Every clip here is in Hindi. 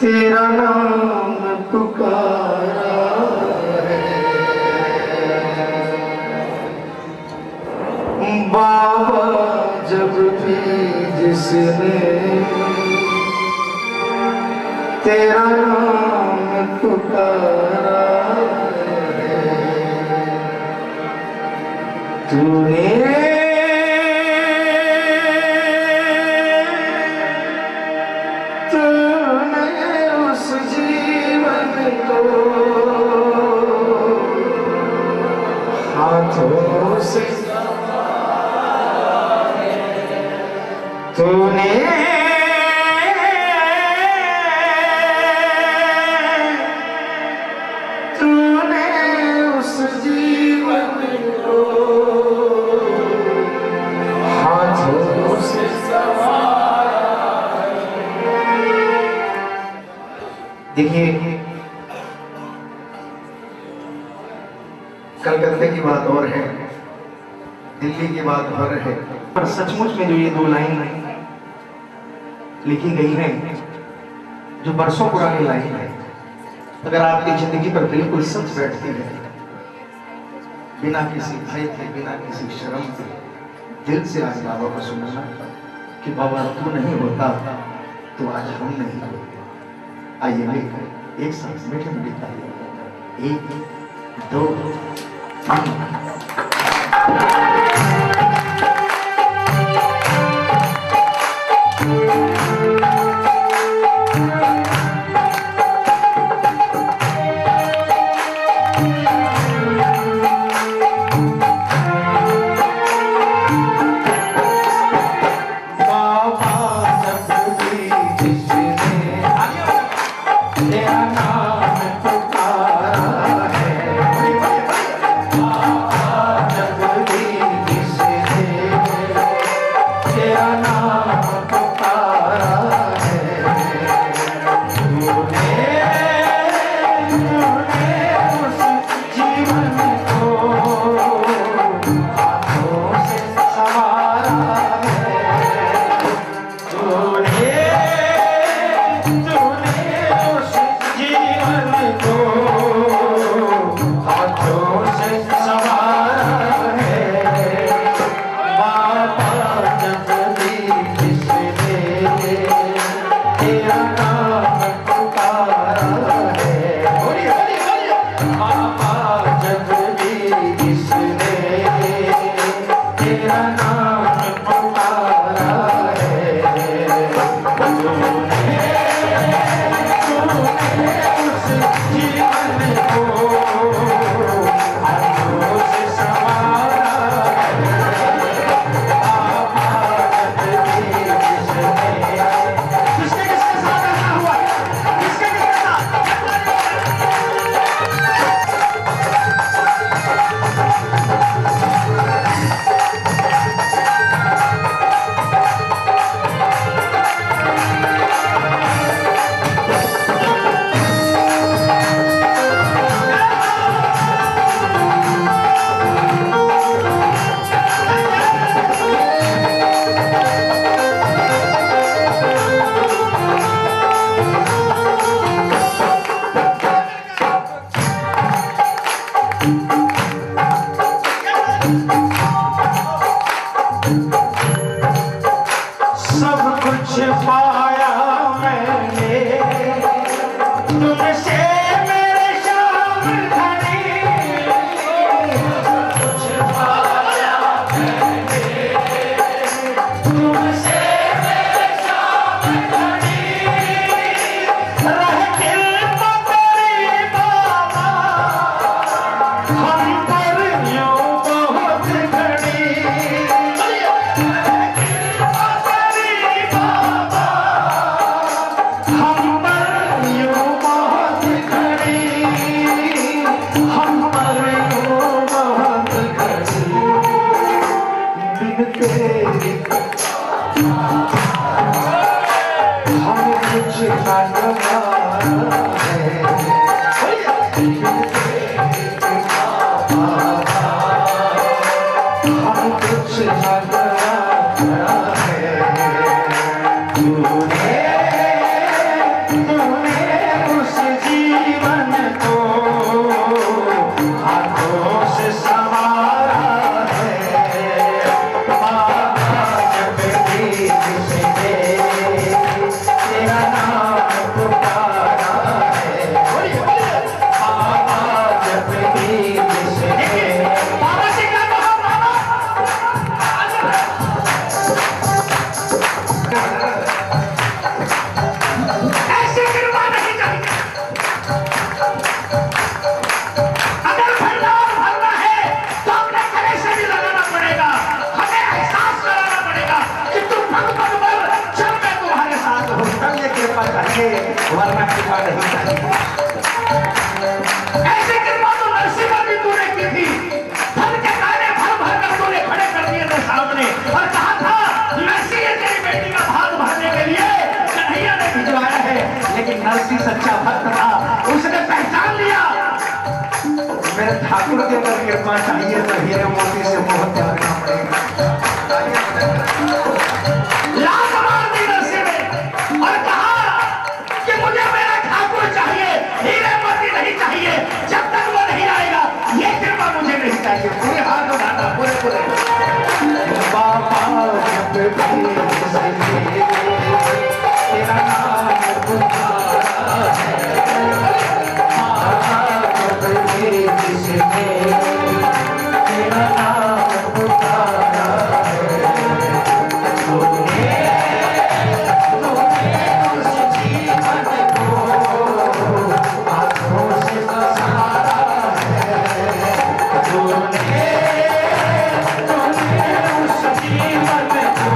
तेरा नाम पुकारा है। बाबा जब भी जिसने तेरा नाम पुकारा है, तूने उस जीवन को हाथों से तूने उस जीवन को हाथों से देखिए, कलकत्ते की बात और है, दिल्ली की बात और है, पर सचमुच में जो ये दो लाइन लिखी गई है, जो बरसों पुरानी लाइन है, अगर आपकी जिंदगी पर बिल्कुल सच बैठती है, बिना किसी भय के, बिना किसी शर्म के, दिल से आज बाबा को सुनना कि बाबा तू नहीं होता तो आज हम नहीं होते। आइए मिलकर एक साथ मीठे मीठे तालियां, 1 2 3। तूने सके, वरना कृपा नहीं चाहिए। ऐसी कृपा तो नरसिम्हा भी तूने की थी, धन के दाने भर भर कर तूने खड़े कर दिए थे सामने और कहा था नरसी ये तेरी बेटी का भाग भरने के लिए कन्हैया ने भिजवाया है। लेकिन नरसी सच्चा भक्त था, उसने पहचान लिया मेरे ठाकुर के अगर कृपा चाहिए तो हीरे मोती से मोह त्यागना पड़ेगा। लात मार दी नरसी ने और कहा कि मुझे मेरा ठाकुर चाहिए, हीरे मोती नहीं चाहिए। जब तक वो नहीं आएगा ये कृपा मुझे नहीं चाहिए। पूरे हाथ उठाना, पूरे पूरे बाबा तेरा नाम पुकारा है, तेरा नाम पुकारा है, उस जीवन को हाथों से सहारा है, तूने उस जीवन को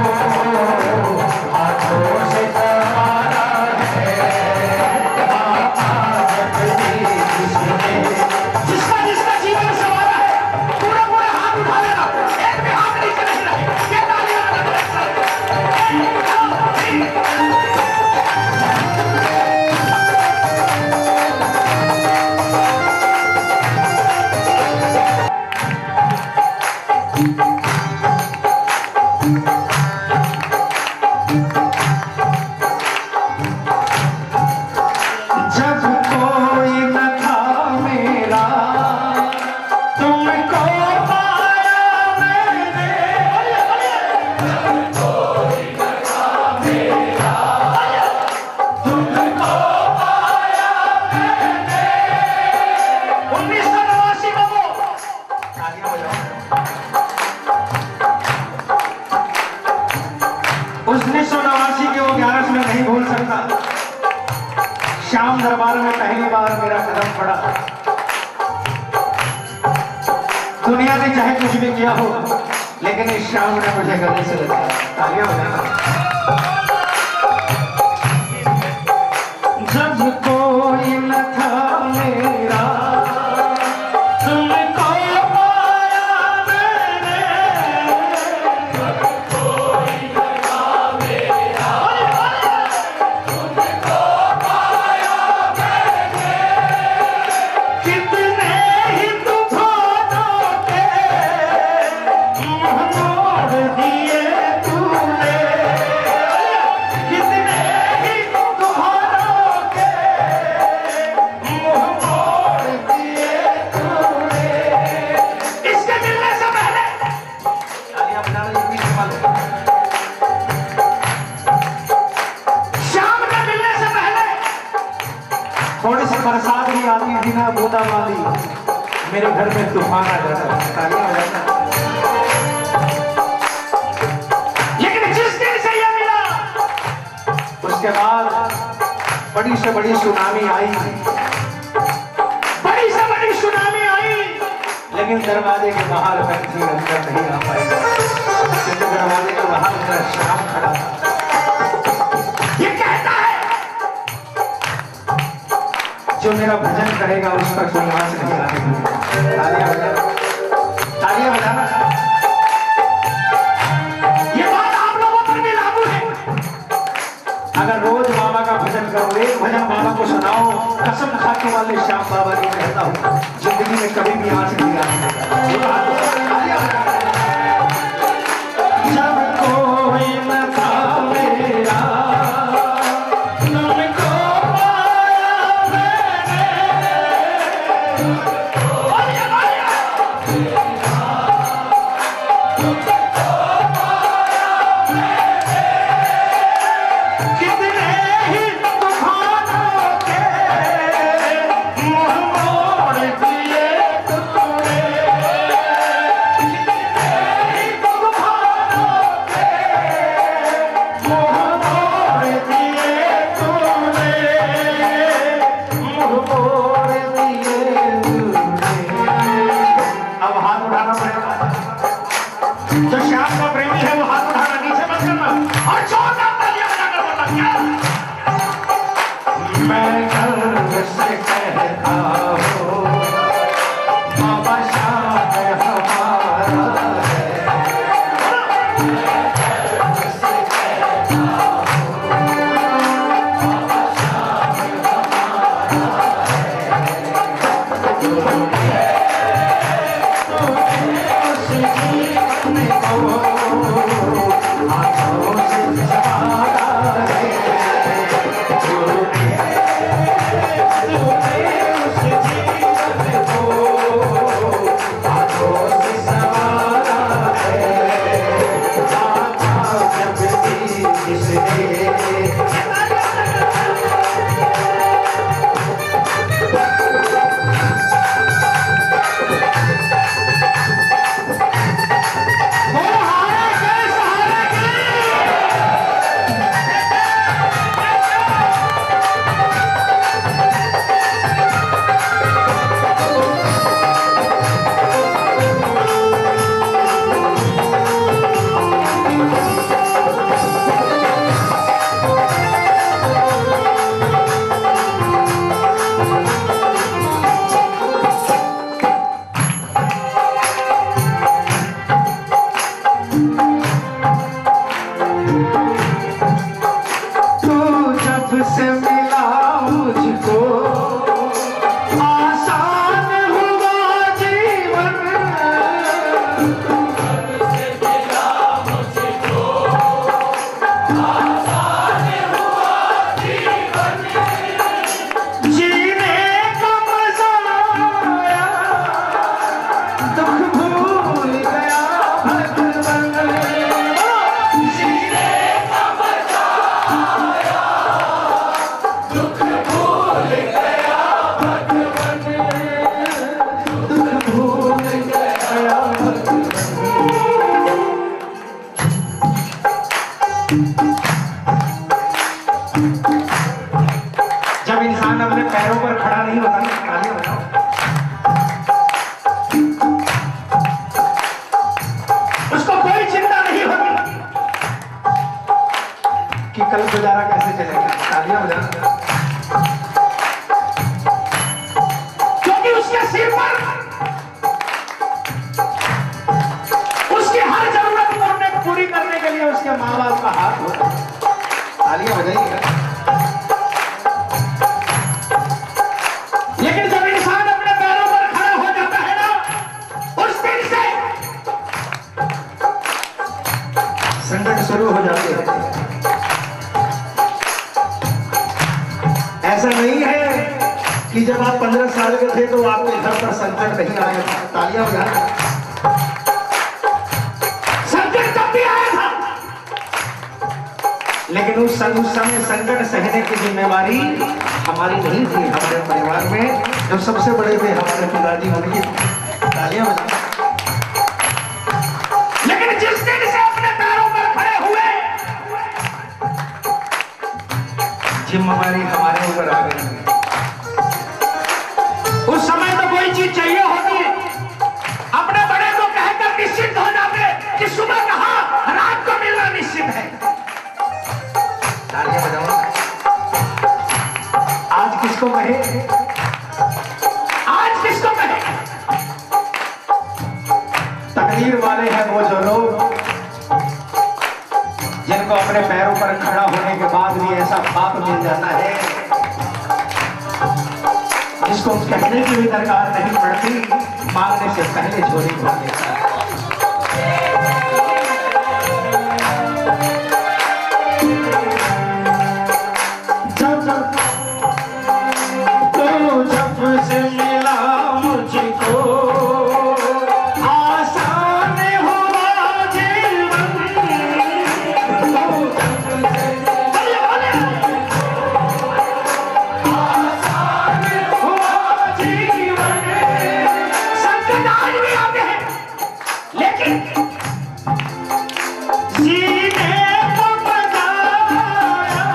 हाथों से सहारा है। जिसका जिसका जीवन संवारा है पूरा पूरा हाथ उठा लेना, एक भी हाथ नीचे नहीं रहे। ये तालियां जब कोई न था मेरा तुमको पाया मैंने, जब कोई न था मेरा तुमको पाया मैंने। 1989 में वो तालियां बजाओ। 1989 के वो 11 में नहीं भूल सकता। श्याम दरबार में पहली बार मेरा कदम पड़ा। दुनिया ने चाहे कुछ भी किया हो, लेकिन इस श्याम ने मुझे गले से लगाया। तालियां बजाना। जब कोई न था मेरा तुमको पाया मैंने, जब कोई न था मेरा तुमको पाया मैंने। कितने ही तूफानों के मुंह मोड़ दिए तूने, कितने ही तूफानों के मुंह मोड़ दिए तूने। इसके मिलने से पहले तालियां बजाना, ये भी संभाल लो। शाम के मिलने से पहले थोड़ी सी बरसात भी आती थी ना, बूंदाबांदी, मेरे घर में तूफान आ जाता। तालियां बजाना। लेकिन जिस दिन से ये मिला उसके बाद बड़ी से बड़ी सुनामी आई, बड़ी से बड़ी सुनामी आई, लेकिन दरवाजे के बाहर व्यक्ति अंदर नहीं आ पाए, क्योंकि दरवाजे के बाहर मेरा श्याम खड़ा था। ये कहता है जो मेरा भजन करेगा उस पर कोई आंच नहीं आएगी। तालियां बजाना, तालियां बजाना। ये बात आप लोगों पर भी लागू है। अगर रोज बाबा का भजन करो, एक भजन बाबा को सुनाओ, कसम खाने वाले श्याम बाबा की कहता हूँ जिंदगी में कभी भी आंच नहीं आएगी। जब कोई न था मेरा तुमको पाया मैंने, कितने ही तूफानों के मुंह मोड़ दिए तूने, कितने से मिला मुझको आसान हुआ जीवन, कब से मिला मुझको आसान हुआ जीवन, जीने का मजा आया, दुख भूल गया भगवन, जीने का मजा आया, दुख भूल गया भगवन, दुख भूल गया भगवन। जब इंसान अपने पैरों पर खड़ा नहीं होता ना, तालियां बजाओ। उसको कोई चिंता नहीं होती कि कल गुजारा कैसे चलेगा, तालियां बजाओ। क्योंकि उसके सिर पर उसकी हर जरूरत पूरी करने के लिए उसके माँ बाप का हाथ होता है। तालियां बजाइएगा। लेकिन जब इंसान अपने पैरों पर खड़ा हो जाता है ना, उस दिन से संकट शुरू हो जाते हैं। ऐसा नहीं है कि जब आप 15 साल के थे तो आपके घर पर संकट नहीं आया था। तालियां बजाना। संकट तब भी आया था, लेकिन उस समय संकट सहने की जिम्मेवारी हमारी नहीं थी। हमारे परिवार में जो सबसे बड़े थे हमारे पिताजी, उनकी। तालियां बजाना। लेकिन जिस दिन से अपने पैरों पर खड़े हुए, जिम्मेवारी हमारे ऊपर आ गई। उस समय तो कोई चीज चाहिए होती, अपने बड़े को कहकर निश्चित हो जाते कि सुबह कहा रात को मिलना निश्चित है। तालियां बजाओ। आज किसको कहे, आज किसको कहे? तकदीर वाले हैं वो जो लोग जिनको अपने पैरों पर खड़ा होने के बाद भी ऐसा बाप मिल जाता है जिसको कहने की भी दरकार नहीं पड़ती, मांगने से पहले झोली भर देता है। जब से मिला मुझको आसान हुआ जीवन, आसान हुआ जीवन। संकट आज भी आते हैं, लेकिन जीने को मजा आया,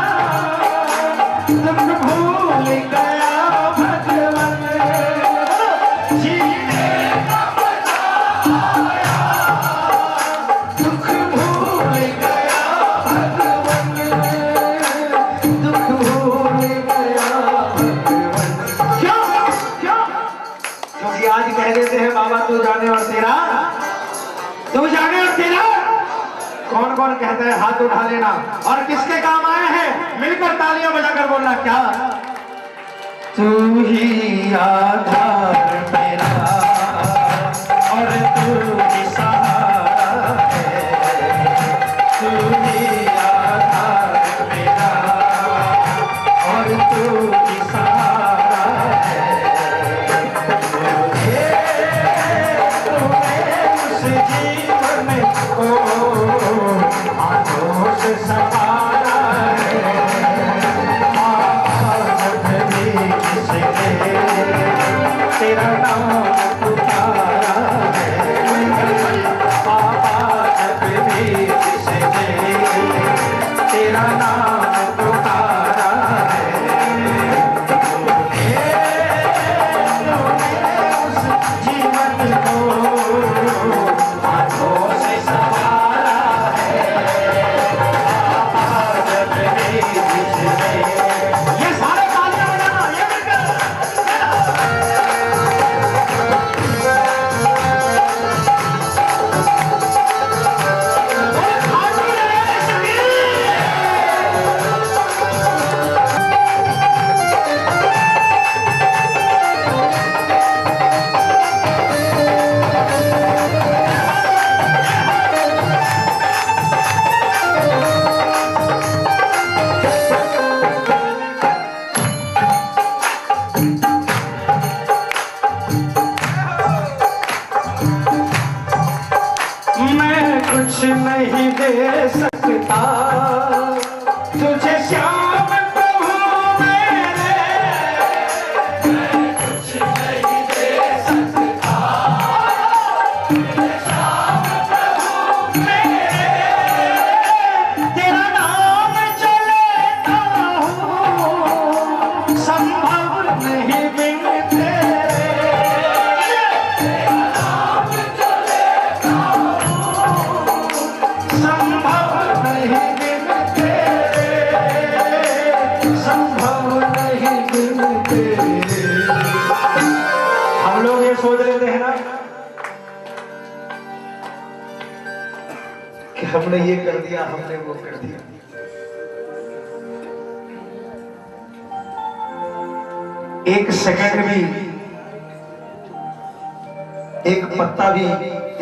दुख भूल गया भगवन, जीने का मजा आया, दुख भूल गया भगवन, दुख भूल गया भगवन। क्यों? क्यों? क्योंकि आज कह देते हैं बाबा तू जाने और तेरा, तू जाने और तेरा। कौन कौन कहता है हाथ उठा लेना। और किसके काम आए हैं मिलकर तालियां बजाकर बोलना। क्या? तू ही आधार मेरा और तू ही सहारा है, तू ही आधार मेरा और तू ही सहारा है। उस जीवन को आंखों से सवारा है, तेरा नाम पुकारा है, पापा जब भी किसने तेरा नाम पुकारा है, उस जीवन को हाथों से सवारा है, पापा जब भी किसने। ये सारे तालियां बजाना, ये मिलकर श्याम प्रभु मेरे, मैं कुछ नहीं दे सकता। मेरे श्याम प्रभु मेरे, तेरा नाम चले ना हो, संभव नहीं बिन तेरे। तेरा नाम चले ना हो, संभव नहीं बिन तेरे, संभव नहीं बिन तेरे। हम लोग ये सोच लेते हैं ना कि हमने ये कर दिया, हमने वो कर दिया। एक सेकंड भी, एक पत्ता भी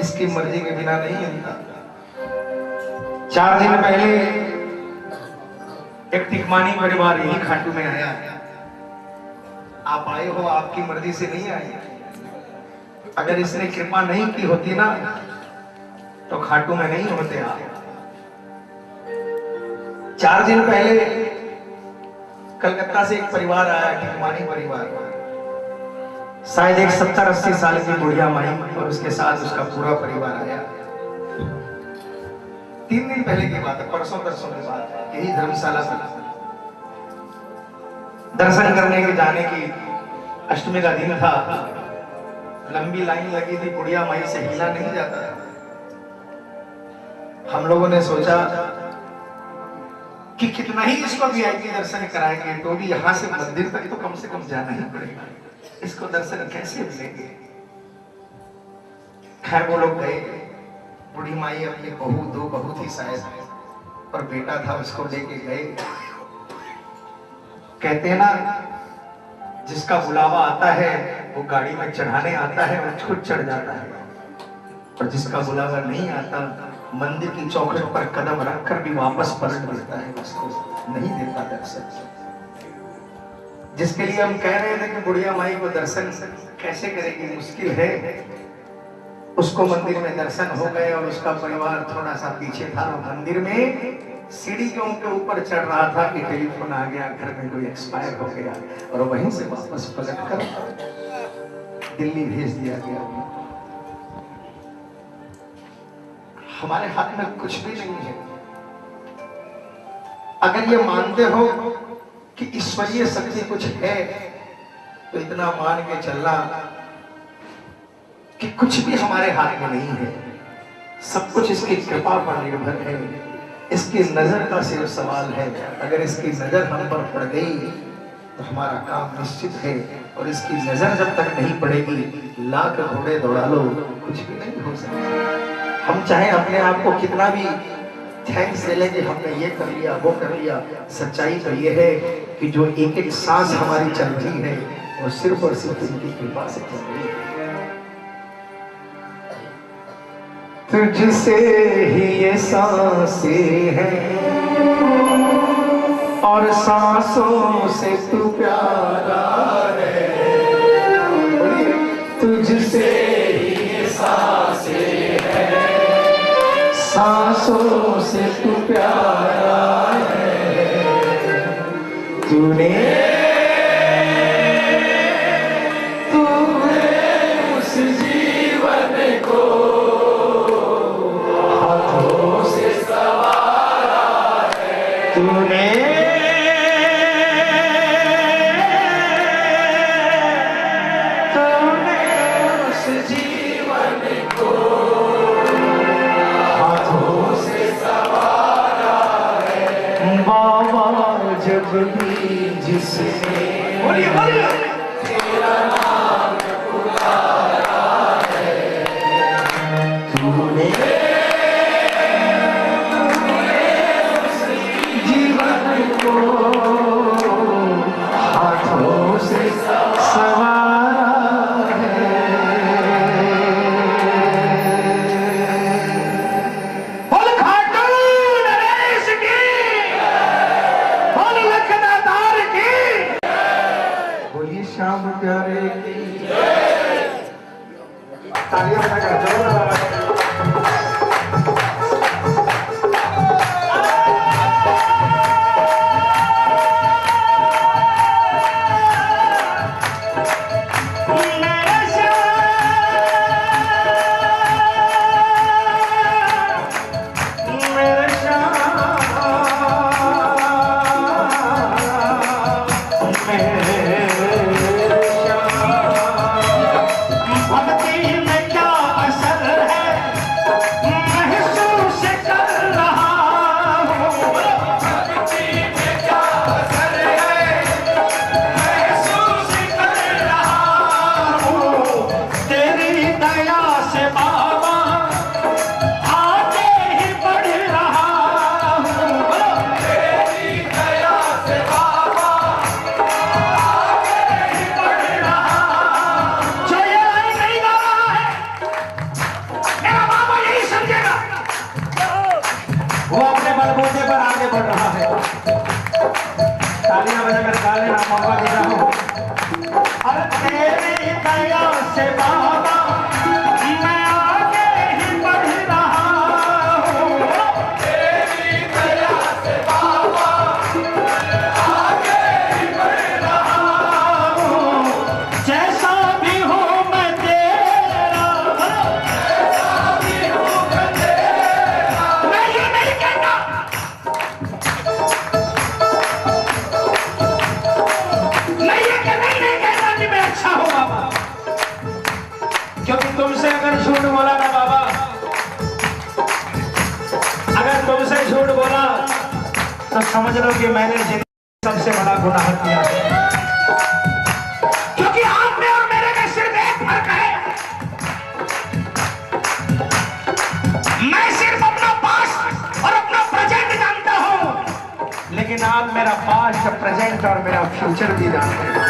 इसकी मर्जी के बिना नहीं हिलता। 4 दिन पहले एक तिकमानी परिवार यही खाटू में आया। आप आए हो, आपकी मर्जी से नहीं आए। अगर इसने कृपा नहीं की होती ना तो खाटू में नहीं होते आप। 4 दिन पहले कलकत्ता से एक परिवार आया, तिकमानी परिवार, शायद एक 70-80 साल की बुढ़िया माई और उसके साथ उसका पूरा परिवार आया। 3 दिन पहले की बात है, परसों की बात है। यही धर्मशाला में दर्शन करने के जाने की अष्टमी का दिन था। लंबी लाइन लगी थी, बुढ़िया माई से हिला नहीं जाता था। हम लोगों ने सोचा कि कितना ही इसको वीआईपी दर्शन कराएंगे तो भी यहाँ से मंदिर तक तो कम से कम जाना ही पड़ेगा। इसको दर्शन कैसे मिलेंगे। खैर वो लोग गए। बूढ़ी माई अपनी बहू, 2 बहू थी शायद और बेटा था, उसको लेके गए। कहते हैं ना, जिसका बुलावा आता है वो गाड़ी में चढ़ाने आता है और खुद चढ़ जाता है, और जिसका बुलावा नहीं आता मंदिर की चौखट पर कदम रखकर भी वापस पलट देता है, उसको नहीं देता दर्शन। जिसके लिए हम कह रहे थे कि बुढ़िया माई को दर्शन कैसे करेगी, मुश्किल है, उसको मंदिर में दर्शन हो गए और उसका परिवार थोड़ा सा पीछे था। मंदिर में सीढ़ियों के ऊपर चढ़ रहा था कि टेलीफोन आ गया, घर में कोई एक्सपायर हो गया, और वहीं से वापस पलट कर दिल्ली भेज दिया गया। हमारे हाथ में कुछ भी नहीं है। अगर ये मानते हो कि ईश्वरीय शक्ति कुछ है तो इतना मान के चलना कि कुछ भी हमारे हाथ में नहीं है, सब कुछ इसकी कृपा पर निर्भर है। इसकी नजर का सिर्फ सवाल है। अगर इसकी नजर हम पर पड़ गई तो हमारा काम निश्चित है, और इसकी नजर जब तक नहीं पड़ेगी, लाख घोड़े दौड़ा लो, कुछ भी नहीं हो सकता। हम चाहे अपने आप को कितना भी थैंक्स दे लें कि हमने ये कर लिया, वो कर लिया, सच्चाई तो ये है कि जो एक एक सांस हमारी चल रही है वो सिर्फ और सिर्फ इनकी कृपा से चल रही है। तुझसे ही ये सांसें हैं और सांसों से तू प्यारा है। तुझसे ही ये सांसें हैं, सांसों से तू प्यारा है। तूने उस जीवन को हाथों से संवारा है। तूने उस जीवन को हाथों से संवारा है। बाबा जब भी जिसने तेरा नाम पुकारा है, तूने उस जीवन को हाथों से संवारा है। बोल खाटू नरेश की, बोल लखनदार की, बोलिए श्याम प्यारे की। तालियां बजाकर जोर लगाकर बजे मेरे गाले ना मौका दे रहा हूँ। और तेरी दया से बाबा मैं आगे ही बढ़ रहा हूँ। तेरी दया से बाबा आगे ही बढ़ रहा हूँ। जैसा भी हूँ मैं तेरा, जैसा भी हूँ मैं तेरा। मैं ये नहीं कहता, मैं अच्छा हूँ बाबा, क्योंकि तुमसे अगर झूठ बोला ना बाबा, अगर तुमसे झूठ बोला तो समझ लो कि मैंने जिंदगी सबसे बड़ा गुनाह किया है। क्योंकि आप में और मेरे में सिर्फ एक फर्क है, मैं सिर्फ अपना पास्ट और अपना प्रेजेंट जानता हूँ, लेकिन आप मेरा पास्ट, प्रेजेंट और मेरा फ्यूचर भी जानते हैं।